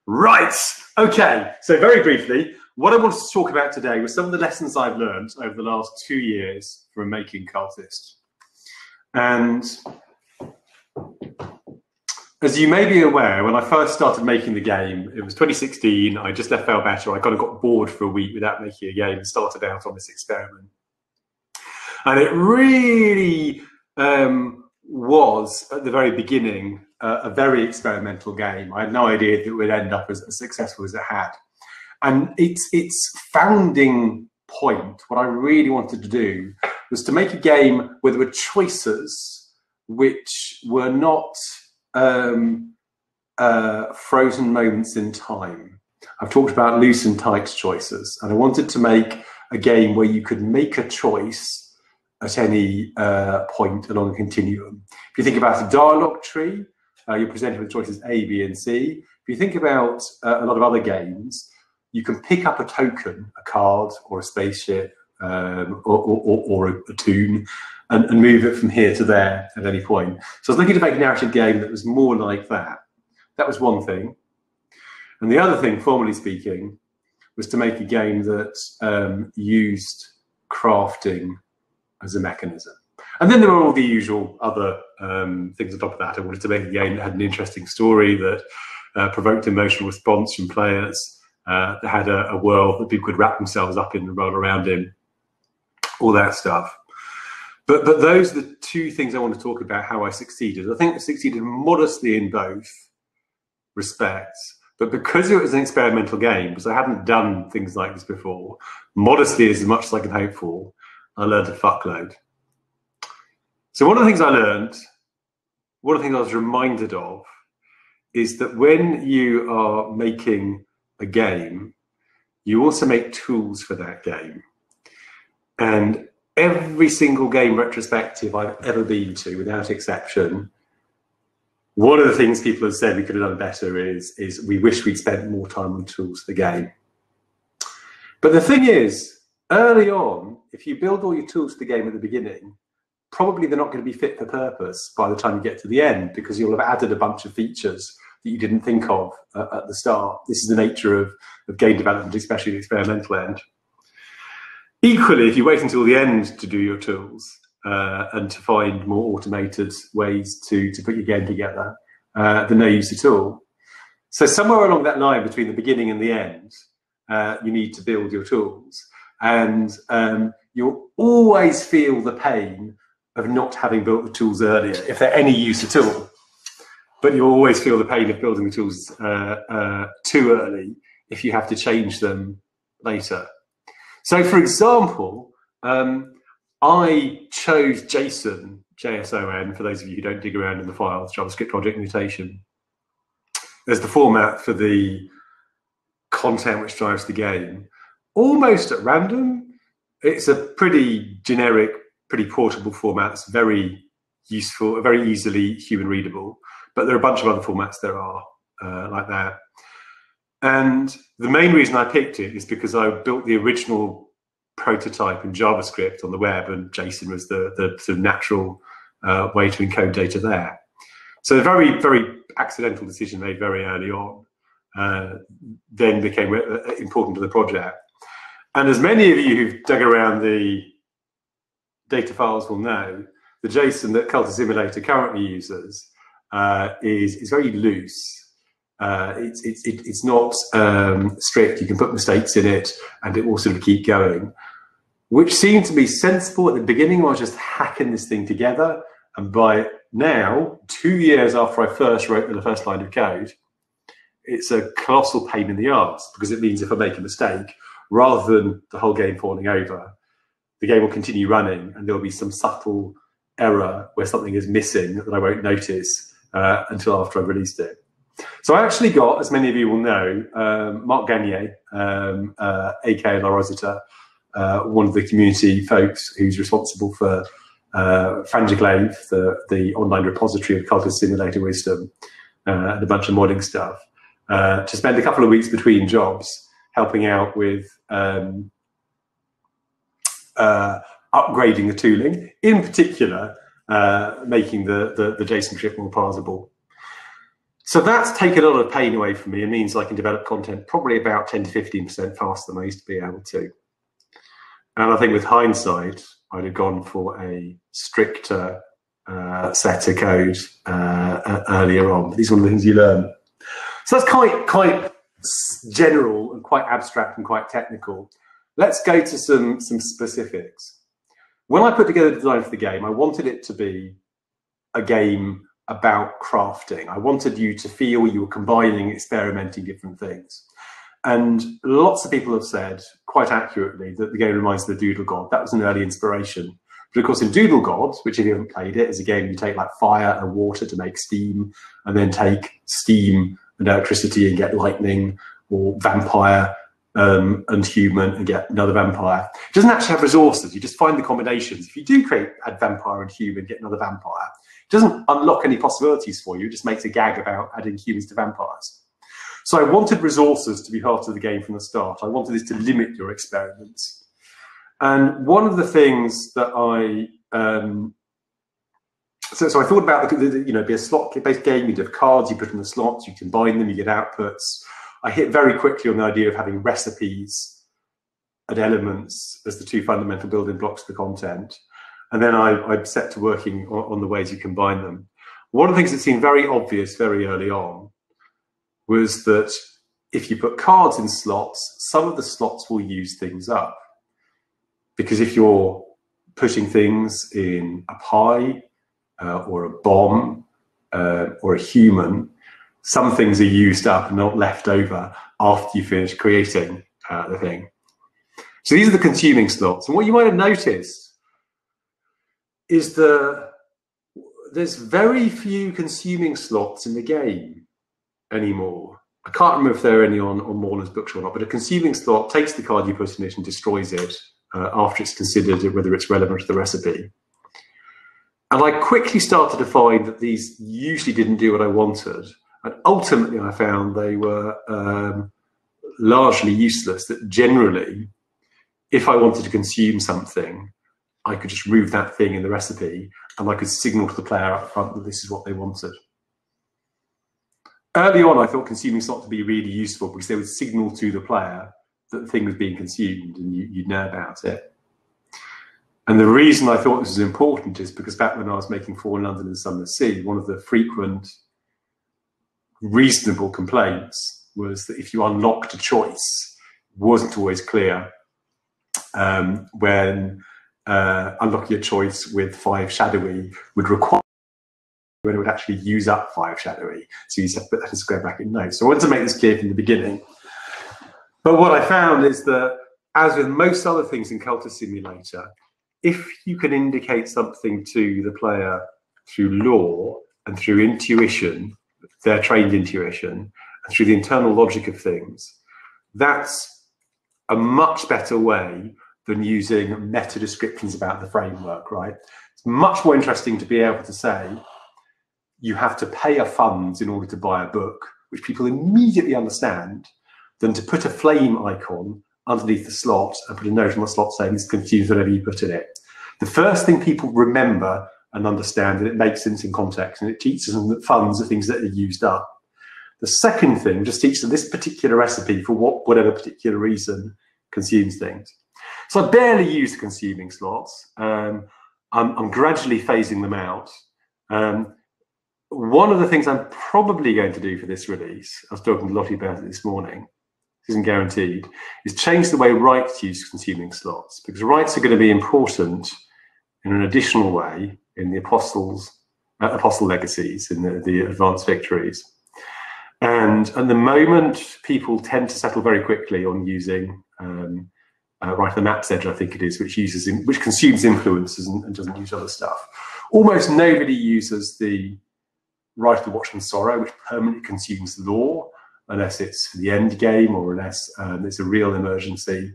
Right, okay, so very briefly, what I wanted to talk about today was some of the lessons I've learned over the last 2 years from making Cultist. And as you may be aware, when I first started making the game, it was 2016, I just left Fail Better, I kind of got bored for a week without making a game and started out on this experiment. And it really was, at the very beginning, a very experimental game. I had no idea that it would end up as successful as it had. And its founding point, what I really wanted to do, was to make a game where there were choices which were not frozen moments in time. I've talked about loose and tight choices, and I wanted to make a game where you could make a choice at any point along a continuum. If you think about a dialogue tree, you're presented with choices A, B, and C. If you think about a lot of other games, you can pick up a token, a card, or a spaceship, or a tune, and move it from here to there at any point. So I was looking to make a narrative game that was more like that. That was one thing. And the other thing, formally speaking, was to make a game that used crafting as a mechanism. And then there were all the usual other things on top of that. I wanted to make a game that had an interesting story, that provoked emotional response from players, that had a world that people could wrap themselves up in and roll around in, all that stuff. But those are the two things I want to talk about, how I succeeded. I think I succeeded modestly in both respects, but because it was an experimental game, because I hadn't done things like this before, modestly is as much as I can hope for, I learned a fuckload. So one of the things I learned, one of the things I was reminded of, is that when you are making a game, you also make tools for that game. And every single game retrospective I've ever been to, without exception, one of the things people have said we could have done better is we wish we'd spent more time on tools for the game. But the thing is, early on, if you build all your tools for the game at the beginning, probably they're not going to be fit for purpose by the time you get to the end, because you'll have added a bunch of features that you didn't think of at the start. This is the nature of game development, especially the experimental end. Equally, if you wait until the end to do your tools and to find more automated ways to put your game together, then no use at all. So somewhere along that line between the beginning and the end, you need to build your tools. And you'll always feel the pain of not having built the tools earlier, if they're any use at all. But you'll always feel the pain of building the tools too early if you have to change them later. So, for example, I chose JSON, JSON, for those of you who don't dig around in the files, JavaScript Object Mutation, as the format for the content which drives the game, almost at random. It's a pretty generic, pretty portable format. It's very useful, very easily human readable. But there are a bunch of other formats there are like that. And the main reason I picked it is because I built the original prototype in JavaScript on the web, and JSON was the sort of natural way to encode data there. So a very, very accidental decision made very early on then became important to the project. And as many of you who've dug around the data files will know, the JSON that Cultist Simulator currently uses is very loose. It's not strict. You can put mistakes in it and it will sort of keep going, which seemed to be sensible at the beginning. I was just hacking this thing together, and by now, 2 years after I first wrote the first line of code, it's a colossal pain in the arse, because it means if I make a mistake, rather than the whole game falling over, the game will continue running and there'll be some subtle error where something is missing that I won't notice until after I've released it. So I actually got, as many of you will know, Mark Gagnier, aka La Rosita, one of the community folks who's responsible for Frangiclave, the online repository of Cultist Simulator wisdom, and a bunch of modding stuff, to spend a couple of weeks between jobs helping out with upgrading the tooling, in particular, making the JSON script more parsable. So that's taken a lot of pain away from me. It means I can develop content probably about 10 to 15% faster than I used to be able to. And I think with hindsight, I'd have gone for a stricter set of code earlier on. But these are one of the things you learn. So that's quite general and quite abstract and quite technical. Let's go to some specifics. When I put together the design for the game, I wanted it to be a game about crafting. I wanted you to feel you were combining, experimenting different things. And lots of people have said, quite accurately, that the game reminds them of Doodle God. That was an early inspiration. But of course, in Doodle God, which if you haven't played it, is a game you take like fire and water to make steam, and then take steam and electricity and get lightning, or vampire and human and get another vampire. It doesn't actually have resources. You just find the combinations. If you do add vampire and human, get another vampire, it doesn't unlock any possibilities for you. It just makes a gag about adding humans to vampires. So I wanted resources to be part of the game from the start. I wanted this to limit your experiments. And one of the things that so I thought about, be a slot-based game. You'd have cards, you put in the slots, you combine them, you get outputs. I hit very quickly on the idea of having recipes and elements as the two fundamental building blocks of the content. And then I set to working on the ways you combine them. One of the things that seemed very obvious very early on was that if you put cards in slots, some of the slots will use things up. Because if you're putting things in a pie or a bomb or a human, some things are used up and not left over after you finish creating the thing. So these are the consuming slots. And what you might have noticed is there's very few consuming slots in the game anymore. I can't remember if there are any on Morland's books or not, but a consuming slot takes the card you put in it and destroys it after it's considered whether it's relevant to the recipe. And I quickly started to find that these usually didn't do what I wanted. And ultimately, I found they were largely useless, that generally, if I wanted to consume something, I could just remove that thing in the recipe and I could signal to the player up front that this is what they wanted. Early on, I thought consuming slots to be really useful because they would signal to the player that the thing was being consumed and you'd know about it. And the reason I thought this was important is because back when I was making For London and Sunless Sea, one of the frequent reasonable complaints was that if you unlocked a choice, it wasn't always clear when unlocking a choice with 5 shadowy would require when it would actually use up 5 shadowy. So you said, put that in square bracket notes. So I wanted to make this clear from the beginning. But what I found is that, as with most other things in Cultist Simulator, if you can indicate something to the player through lore and through intuition, their trained intuition, and through the internal logic of things, that's a much better way than using meta descriptions about the framework, right? It's much more interesting to be able to say, you have to pay a fund in order to buy a book, which people immediately understand, than to put a flame icon underneath the slot and put a note on the slot saying this consumes whatever you put in it. The first thing people remember and understand, and it makes sense in context, and it teaches them that funds are things that are used up. The second thing just teaches them this particular recipe for whatever particular reason consumes things. So I barely use the consuming slots. I'm gradually phasing them out. One of the things I'm probably going to do for this release, I was talking to Lottie about it this morning, this isn't guaranteed, is change the way rights use consuming slots, because rights are going to be important in an additional way in the apostle legacies, in the advanced victories. And at the moment, people tend to settle very quickly on using right the map's edge, I think it is, which consumes influences and doesn't use other stuff. Almost nobody uses the right of the Watchman's Sorrow, which permanently consumes lore, unless it's for the end game or unless it's a real emergency.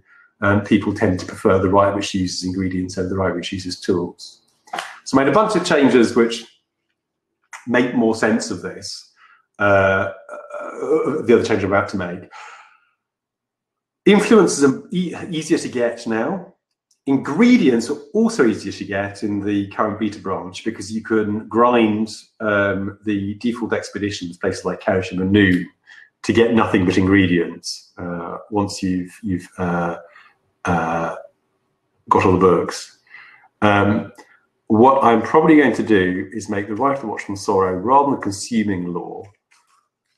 People tend to prefer the right which uses ingredients over the right which uses tools. So I made a bunch of changes which make more sense of this. The other change I'm about to make. Influences are easier to get now. Ingredients are also easier to get in the current beta branch because you can grind the default expeditions, places like Karish and Manu, to get nothing but ingredients once you've got all the books. What I'm probably going to do is make the Rite of the Watchman Sorrow, rather than consuming lore,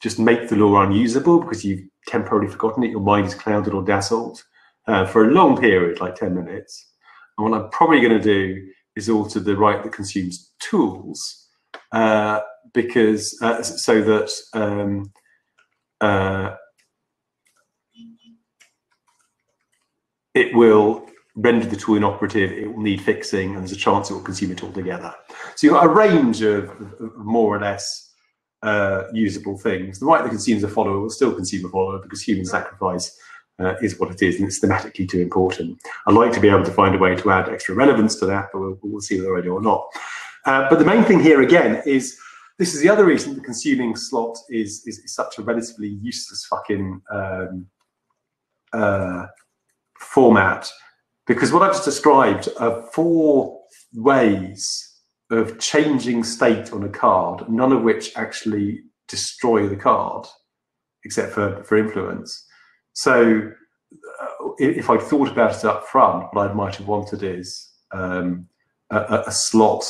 just make the lore unusable because you've temporarily forgotten it, your mind is clouded or dazzled for a long period, like 10 minutes. And what I'm probably going to do is alter the Rite that consumes tools because so that it will render the tool inoperative, it will need fixing, and there's a chance it will consume it altogether. So you've got a range of more or less usable things. The Rite that consumes a follower will still consume a follower because human sacrifice is what it is, and it's thematically too important. I'd like to be able to find a way to add extra relevance to that, but we'll see whether I do or not. But the main thing here again is, this is the other reason the consuming slot is such a relatively useless fucking format, because what I've just described are 4 ways of changing state on a card, none of which actually destroy the card, except for influence. So if I'd thought about it up front, what I might have wanted is a slot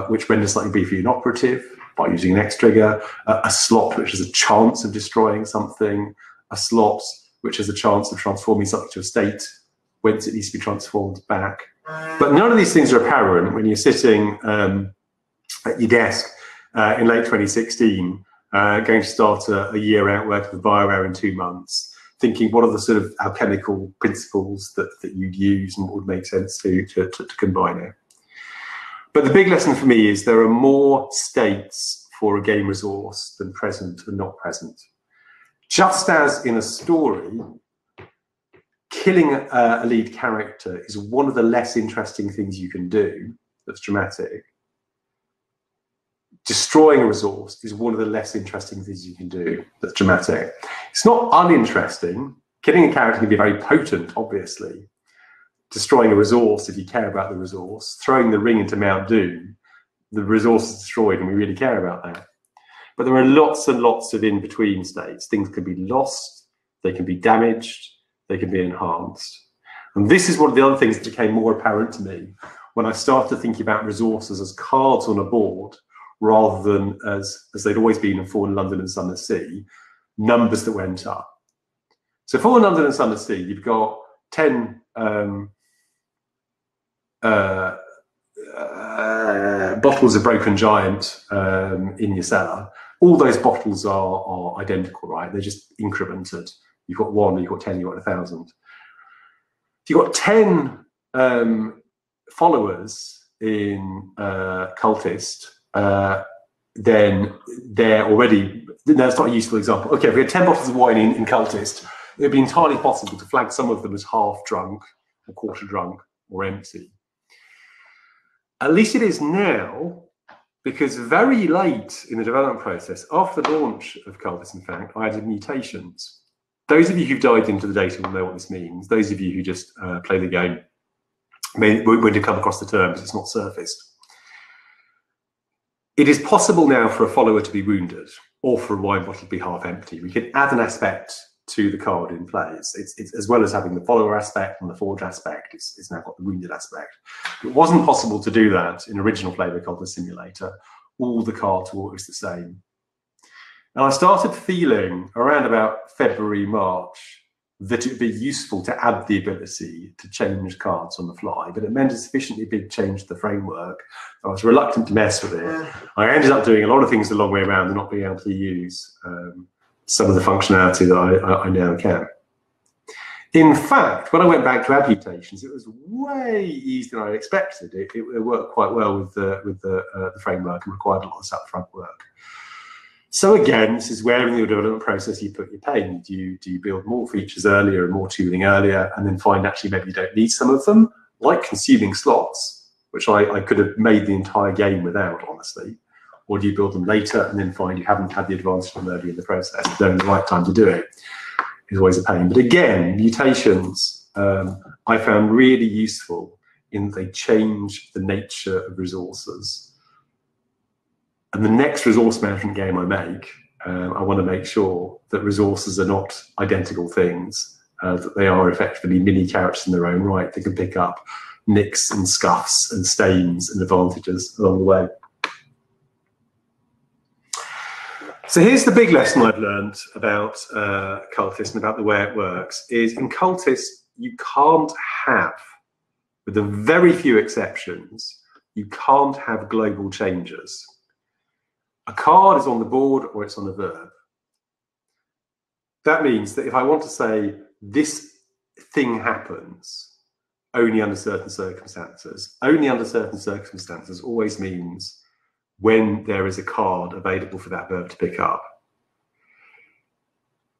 which renders something briefly inoperative by using an X trigger, a slot which has a chance of destroying something, a slot which has a chance of transforming something to a state whence it needs to be transformed back. But none of these things are apparent when you're sitting at your desk in late 2016, going to start a year out working with BioWare in 2 months, thinking what are the sort of alchemical principles that you'd use and what would make sense to combine it. But the big lesson for me is there are more states for a game resource than present and not present. Just as in a story, killing a lead character is one of the less interesting things you can do that's dramatic. Destroying a resource is one of the less interesting things you can do that's dramatic. It's not uninteresting. Killing a character can be very potent, obviously. Destroying a resource, if you care about the resource, throwing the ring into Mount Doom, the resource is destroyed and we really care about that. But there are lots and lots of in-between states. Things can be lost, they can be damaged, they can be enhanced. And this is one of the other things that became more apparent to me when I started thinking about resources as cards on a board rather than as they'd always been in Fallen London and Sunless Sea, numbers that went up. So Fallen London and Sunless Sea, you've got 10 bottles of Broken Giant in your cellar. All those bottles are identical, right? They're just incremented. You've got 1, you've got 10, you've got 1,000. If you've got 10 followers in Cultist, then they're already, that's not a useful example. Okay, if we had 10 bottles of wine in Cultist, it would be entirely possible to flag some of them as half drunk, or quarter drunk, or empty. At least it is now, because very late in the development process, after the launch of Cultist, in fact, I added mutations. Those of you who've dived into the data will know what this means. Those of you who just play the game won't have come across the term because it's not surfaced. It is possible now for a follower to be wounded or for a wine bottle to be half empty. We can add an aspect to the card in play. It's as well as having the follower aspect and the forge aspect, it's now got the wounded aspect. It wasn't possible to do that in original flavor Cultist Simulator. All the cards were always the same. And I started feeling around about February, March, that it would be useful to add the ability to change cards on the fly, but it meant a sufficiently big change to the framework. I was reluctant to mess with it. I ended up doing a lot of things the long way around and not being able to use some of the functionality that I now can. In fact, when I went back to add mutations, it was way easier than I expected. It worked quite well with the framework and required a lot of upfront work. So again, this is where in your development process you put your pain. Do you build more features earlier and more tooling earlier, and then find actually maybe you don't need some of them, like consuming slots, which I could have made the entire game without, honestly. Or do you build them later and then find you haven't had the advantage of them early in the process, knowing the right time to do it is always a pain. But again, mutations I found really useful in that they change the nature of resources. And the next resource management game I make, I want to make sure that resources are not identical things, that they are effectively mini characters in their own right. They can pick up nicks and scuffs and stains and advantages along the way. So here's the big lesson I've learned about Cultist and about the way it works, is in Cultist, you can't have, with a very few exceptions, you can't have global changes. A card is on the board or it's on a verb. That means that if I want to say this thing happens only under certain circumstances always means when there is a card available for that verb to pick up.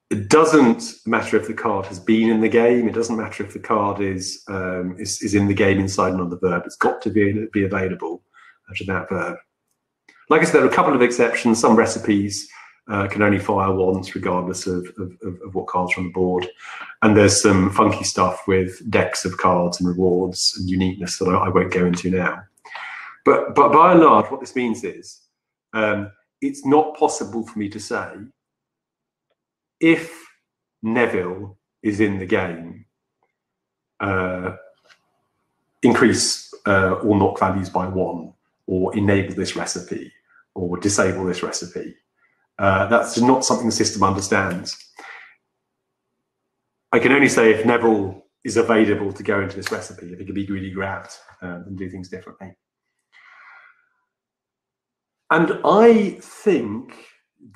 It doesn't matter if the card has been in the game. It doesn't matter if the card is in the game inside another verb. It's got to be available to that verb. Like I said, there are a couple of exceptions. Some recipes can only fire once, regardless of what cards are on the board. And there's some funky stuff with decks of cards and rewards and uniqueness that I won't go into now. But by and large, what this means is it's not possible for me to say, if Neville is in the game, increase or knock values by 1, or enable this recipe, or disable this recipe. That's not something the system understands. I can only say if Neville is available to go into this recipe, if he can be really grabbed and do things differently. And I think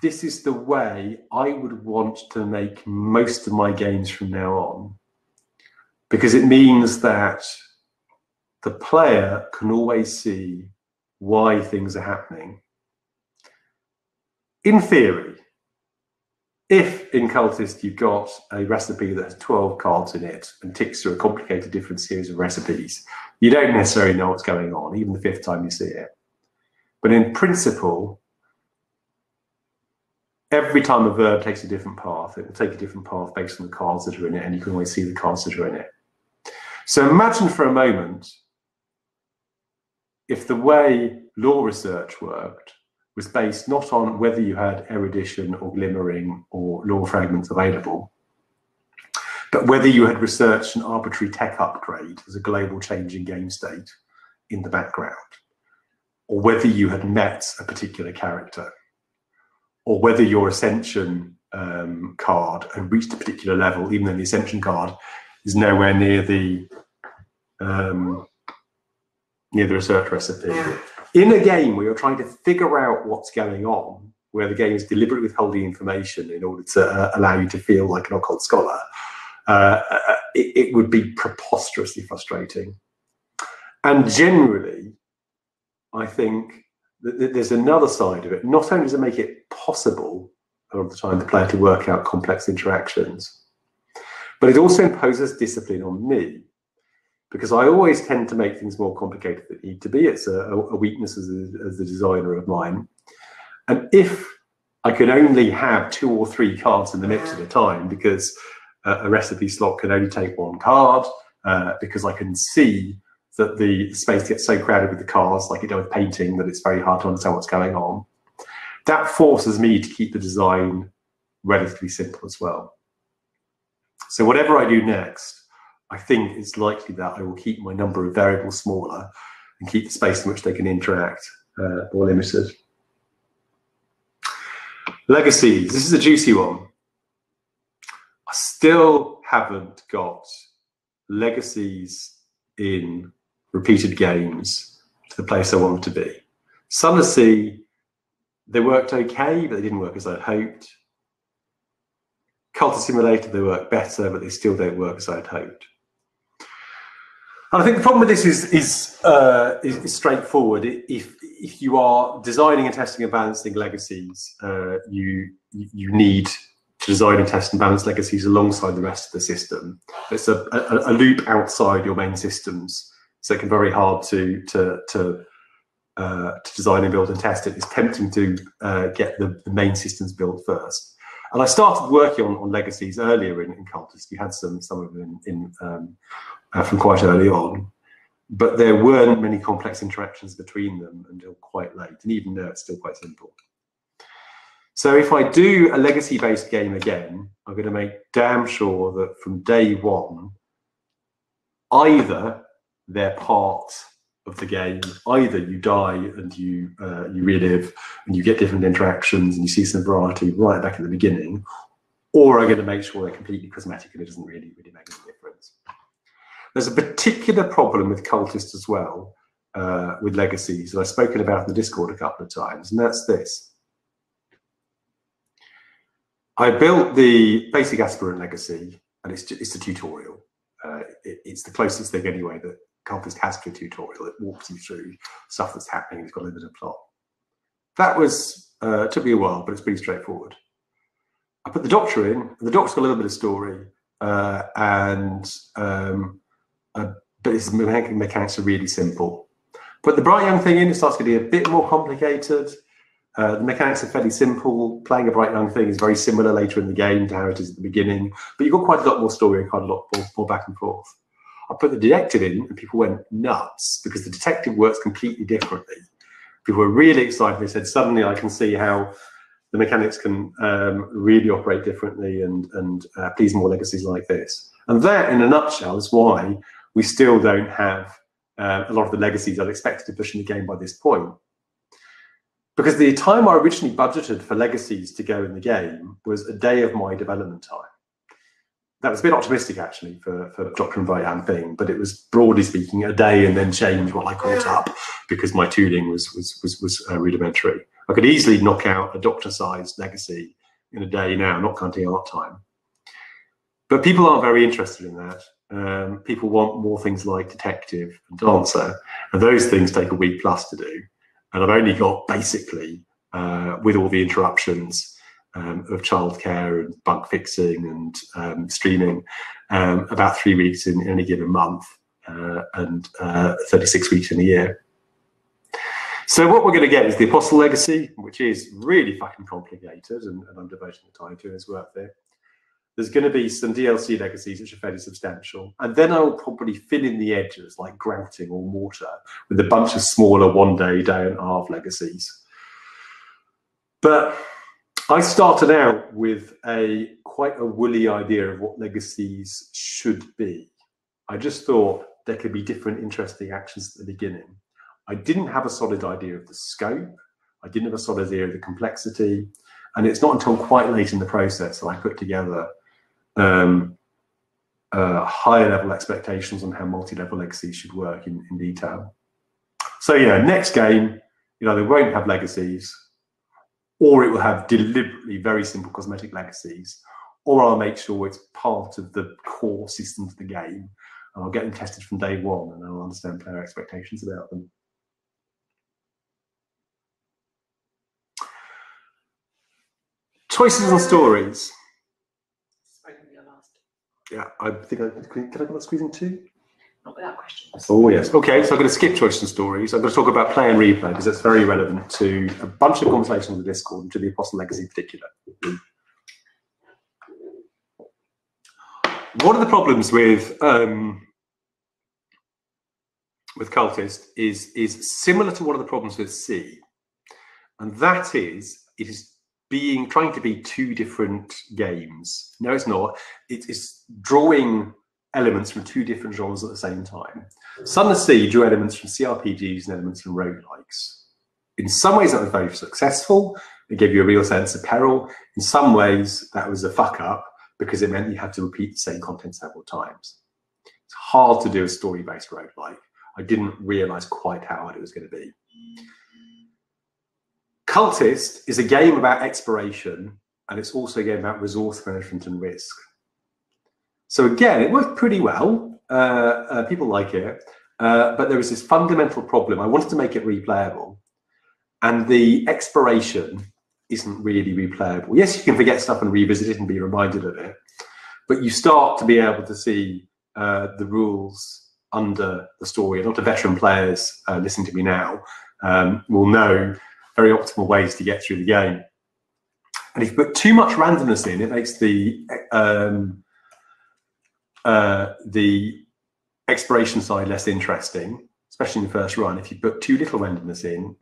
this is the way I would want to make most of my games from now on, because it means that the player can always see why things are happening. In theory, if in Cultist you've got a recipe that has 12 cards in it and ticks through a complicated different series of recipes, you don't necessarily know what's going on, even the 5th time you see it. But in principle, every time a verb takes a different path, it will take a different path based on the cards that are in it, and you can always see the cards that are in it. So imagine for a moment if the way law research worked was based not on whether you had erudition or glimmering or law fragments available, but whether you had researched an arbitrary tech upgrade as a global change in game state in the background, or whether you had met a particular character, or whether your Ascension card had reached a particular level, even though the Ascension card is nowhere near the research recipe. Yeah. In a game where you're trying to figure out what's going on, where the game is deliberately withholding information in order to allow you to feel like an occult scholar, it would be preposterously frustrating. And generally, I think that there's another side of it. Not only does it make it possible a lot of the time the player to work out complex interactions, but it also imposes discipline on me, because I always tend to make things more complicated than they need to be. It's a weakness as the designer of mine. And if I could only have 2 or 3 cards in the mix at a time, because a recipe slot can only take 1 card, because I can see that the space gets so crowded with the cards, like it does with painting, that it's very hard to understand what's going on. That forces me to keep the design relatively simple as well. So whatever I do next, I think it's likely that I will keep my number of variables smaller and keep the space in which they can interact more limited. Legacies. This is a juicy one. I still haven't got legacies in repeated games to the place I want them to be. Sunless Sea, they worked okay, but they didn't work as I'd hoped. Cultist Simulator, they work better, but they still don't work as I'd hoped. And I think the problem with this is straightforward. If you are designing and testing and balancing legacies, you need to design and test and balance legacies alongside the rest of the system. It's a loop outside your main systems, so it can be very hard to design and build and test it. It's tempting to get the main systems built first. And I started working on legacies earlier in Cultist. We had some of them from quite early on, but there weren't many complex interactions between them until quite late. And even now, it's still quite simple. So if I do a legacy-based game again, I'm going to make damn sure that from day one, either they're part of the game, either you die and you relive and you get different interactions and you see some variety right back at the beginning, or I'm going to make sure they're completely cosmetic and it doesn't really make any difference. There's a particular problem with Cultist as well, with legacies, that I've spoken about in the Discord a couple of times, and that's this. I built the basic aspirant legacy, and it's a tutorial. It's the closest thing anyway that Cultist has to a tutorial. It walks you through stuff that's happening. It's got a little bit of plot. That was took me a while, but it's pretty straightforward. I put the Doctor in, and the Doctor's got a little bit of story, but its mechanics are really simple. Put the Bright Young thing in, it starts getting a bit more complicated. The mechanics are fairly simple. Playing a Bright Young thing is very similar later in the game to how it is at the beginning, but you've got quite a lot more story and quite a lot more back and forth. I put the detective in, and people went nuts because the detective works completely differently. People were really excited. They said, suddenly I can see how the mechanics can really operate differently and please more legacies like this. And that, in a nutshell, is why we still don't have a lot of the legacies I'd expected to push in the game by this point. Because the time I originally budgeted for legacies to go in the game was a day of my development time. That was a bit optimistic, actually, for Doctor and Bright Young thing, but it was, broadly speaking, a day and then change while I caught up because my tooling was rudimentary. I could easily knock out a Doctor-sized legacy in a day now, not counting art time. But people aren't very interested in that. People want more things like detective and dancer, and those things take a week plus to do. And I've only got, basically, with all the interruptions of childcare and bug fixing and streaming, about 3 weeks in any given month and 36 weeks in a year. So what we're going to get is the Apostle Legacy, which is really fucking complicated, and I'm devoting the time to his work there. There's going to be some DLC legacies, which are fairly substantial. And then I'll probably fill in the edges, like grouting or mortar, with a bunch of smaller one-day, day-and-a-half legacies. But I started out with quite a woolly idea of what legacies should be. I just thought there could be different interesting actions at the beginning. I didn't have a solid idea of the scope. I didn't have a solid idea of the complexity. And it's not until quite late in the process that I put together higher level expectations on how multi-level legacies should work in detail. So yeah, next game, they won't have legacies, or it will have deliberately very simple cosmetic legacies, or I'll make sure it's part of the core systems of the game, and I'll get them tested from day one, and I'll understand player expectations about them. Choices and stories. Yeah, I think can I go squeeze in two? Not without questions. Oh yes. Okay, so I'm going to skip choices and stories. I'm going to talk about play and replay because that's very relevant to a bunch of conversations on the Discord and to the Apostle Legacy in particular. One of the problems with Cultist is similar to one of the problems with C, and that is it is trying to be two different games. No, it's not. It's drawing elements from two different genres at the same time. Sunless Sea drew elements from CRPGs and elements from roguelikes. In some ways, that was very successful. It gave you a real sense of peril. In some ways, that was a fuck up because it meant you had to repeat the same content several times. It's hard to do a story-based roguelike. I didn't realize quite how hard it was going to be. Cultist is a game about exploration, and it's also a game about resource management and risk. So again, it worked pretty well. People like it, but there was this fundamental problem. I wanted to make it replayable, and the exploration isn't really replayable. Yes, you can forget stuff and revisit it and be reminded of it, but you start to be able to see the rules under the story. A lot of veteran players listening to me now will know very optimal ways to get through the game. And if you put too much randomness in, it makes the exploration side less interesting, especially in the first run. If you put too little randomness in,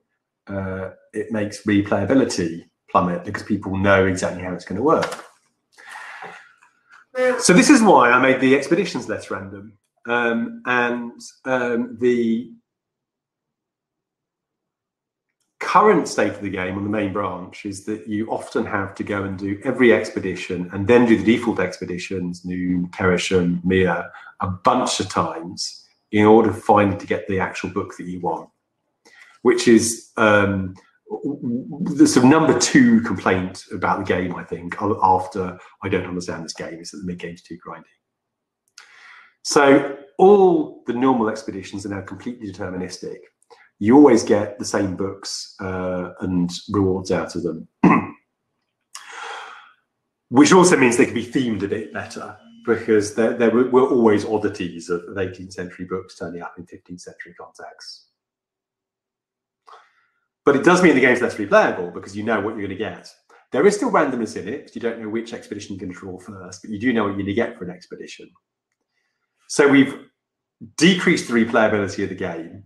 it makes replayability plummet because people know exactly how it's going to work. So this is why I made the expeditions less random. The current state of the game on the main branch is that you often have to go and do every expedition and then do the default expeditions, Noon, Kerisham, Mia, a bunch of times in order finally to get the actual book that you want, which is the sort of number 2 complaint about the game, I think, after I don't understand this game, is that the mid-game's too grindy. So all the normal expeditions are now completely deterministic. You always get the same books and rewards out of them, which also means they can be themed a bit better, because there were always oddities of 18th century books turning up in 15th century contexts. But it does mean the game's less replayable because you know what you're going to get. There is still randomness in it, because you don't know which expedition you're going to draw first, but you do know what you're going to get for an expedition. So we've decreased the replayability of the game,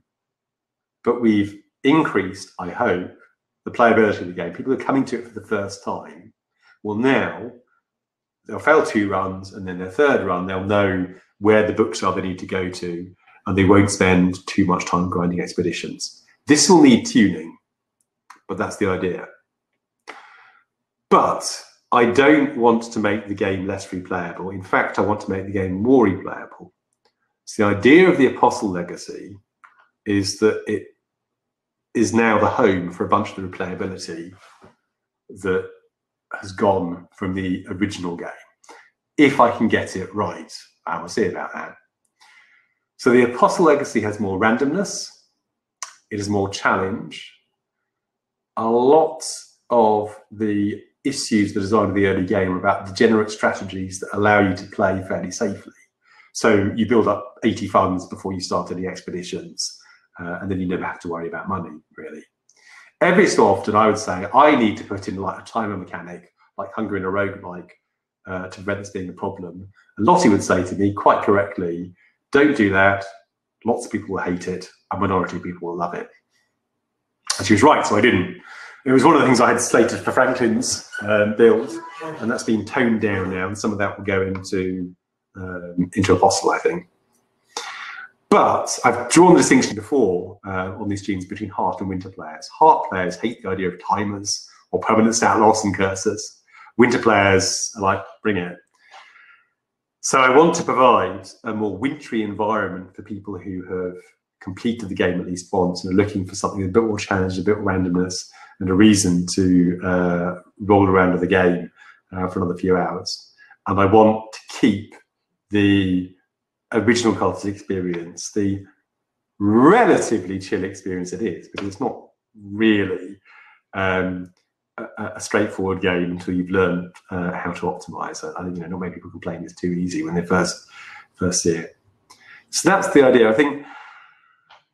but we've increased, I hope, the playability of the game. People who are coming to it for the first time will now, they'll fail 2 runs, and then their 3rd run, they'll know where the books are they need to go to, and they won't spend too much time grinding expeditions. This will need tuning, but that's the idea. But I don't want to make the game less replayable. In fact, I want to make the game more replayable. So the idea of the Apostle Legacy is that it is now the home for a bunch of the replayability that has gone from the original game. If I can get it right, I will see about that. So the Apostle Legacy has more randomness. It is more challenge. A lot of the issues that are designed in the early game are about degenerate strategies that allow you to play fairly safely. So you build up 80 funds before you start any expeditions, and then you never have to worry about money, really. Every so often, I would say, I need to put in like a timer mechanic, like Hunger in a Roguelike, to prevent this being a problem. And Lottie would say to me, quite correctly, don't do that. Lots of people will hate it. A minority of people will love it. And she was right, so I didn't. It was one of the things I had slated for Franklin's build, and that's been toned down now, and some of that will go into Apostle, I think. But I've drawn the distinction before on these streams between Heart and Winter players. Heart players hate the idea of timers or permanent stat loss and cursors. Winter players are like, bring it. So I want to provide a more wintry environment for people who have completed the game at least once and are looking for something a bit more challenge, a bit more randomness, and a reason to roll around with the game for another few hours. And I want to keep the original Cultist experience, the relatively chill experience it is, because it's not really a straightforward game until you've learned how to optimize. I think not many people complain it's too easy when they first see it. So that's the idea. I think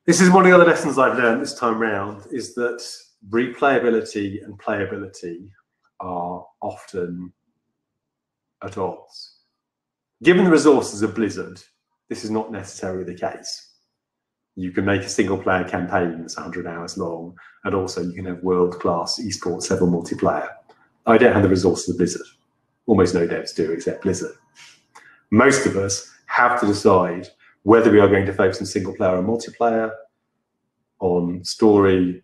this is one of the other lessons I've learned this time round, is that replayability and playability are often at odds. Given the resources of Blizzard, this is not necessarily the case. You can make a single-player campaign that's 100 hours long, and also you can have world-class esports level multiplayer. I don't have the resources of Blizzard. Almost no devs do, except Blizzard. Most of us have to decide whether we are going to focus on single-player or multiplayer, on story,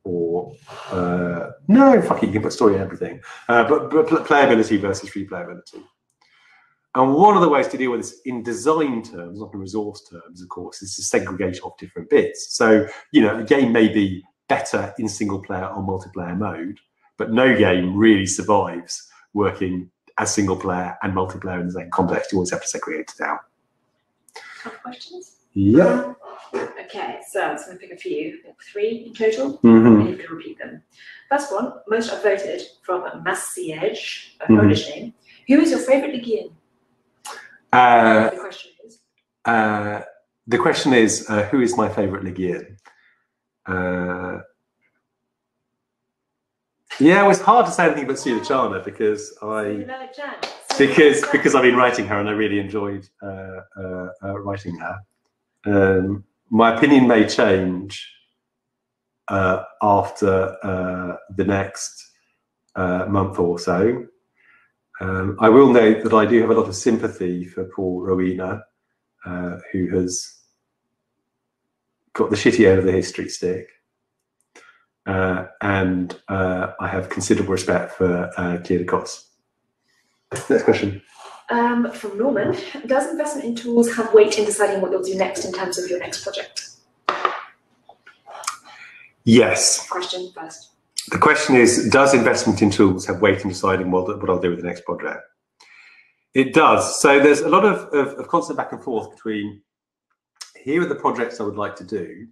or no, fuck it, you can put story in everything. But playability versus replayability. And one of the ways to deal with this in design terms, not in resource terms, of course, is to segregate off different bits. So, a game may be better in single player or multiplayer mode, but no game really survives working as single player and multiplayer in the same context. You always have to segregate it out. Couple questions? Yeah. Okay, so I'm just going to pick a few, 3 in total, Mm-hmm. and you can repeat them. First one, most upvoted from Massiege, a Polish name. Who is your favourite Legion? The question is, who is my favourite Legion? Yeah, it was hard to say anything but Sula Chana because because I've been writing her and I really enjoyed writing her. My opinion may change after the next month or so. I will note that I do have a lot of sympathy for poor Rowena, who has got the shitty end of the history stick. And I have considerable respect for Claire de Cos. Next question. From Norman, does investment in tools have weight in deciding what you'll do next in terms of your next project? Yes. Question first. The question is, does investment in tools have weight in deciding what I'll do with the next project? It does. So there's a lot of constant back and forth between here are the projects I would like to do,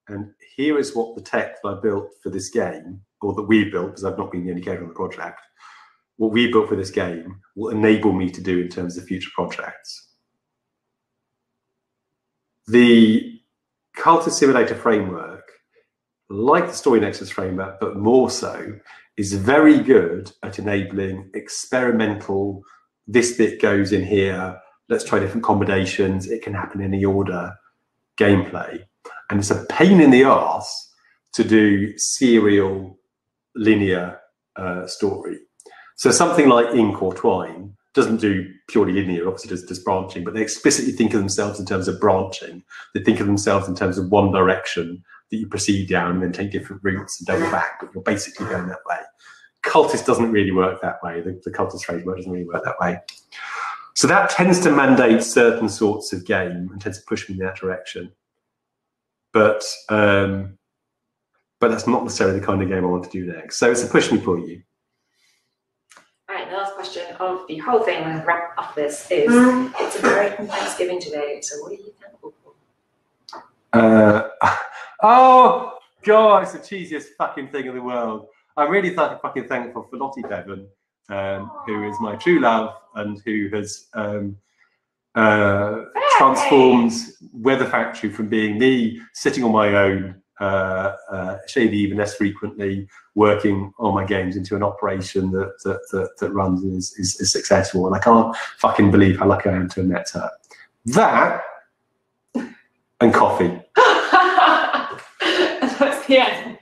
and here is what the tech that I built for this game, or that we built, because I've not been the only gamer on the project, what we built for this game will enable me to do in terms of future projects. The Cultist Simulator framework, like the Story Nexus framework, but more so, is very good at enabling experimental, this bit goes in here, let's try different combinations, it can happen in any order gameplay. And it's a pain in the arse to do serial linear story. So something like Ink or Twine doesn't do purely linear, obviously does branching, but they explicitly think of themselves in terms of branching. They think of themselves in terms of one direction that you proceed down and then take different routes and double back, but you're basically going that way. Cultist doesn't really work that way. The Cultist framework doesn't really work that way. So that tends to mandate certain sorts of game and tends to push me in that direction. But that's not necessarily the kind of game I want to do next. So it's a push me pull you. All right, the last question of the whole thing, when I wrap up this, is it's American Thanksgiving today, so what are you thankful for? Oh, God, it's the cheesiest fucking thing in the world. I'm really fucking thankful for Lottie Bevan, who is my true love and who has transformed Weather Factory from being me sitting on my own, shady even less frequently, working on my games into an operation that runs and is successful. And I can't fucking believe how lucky I am to have met her. That and coffee. And that's the end.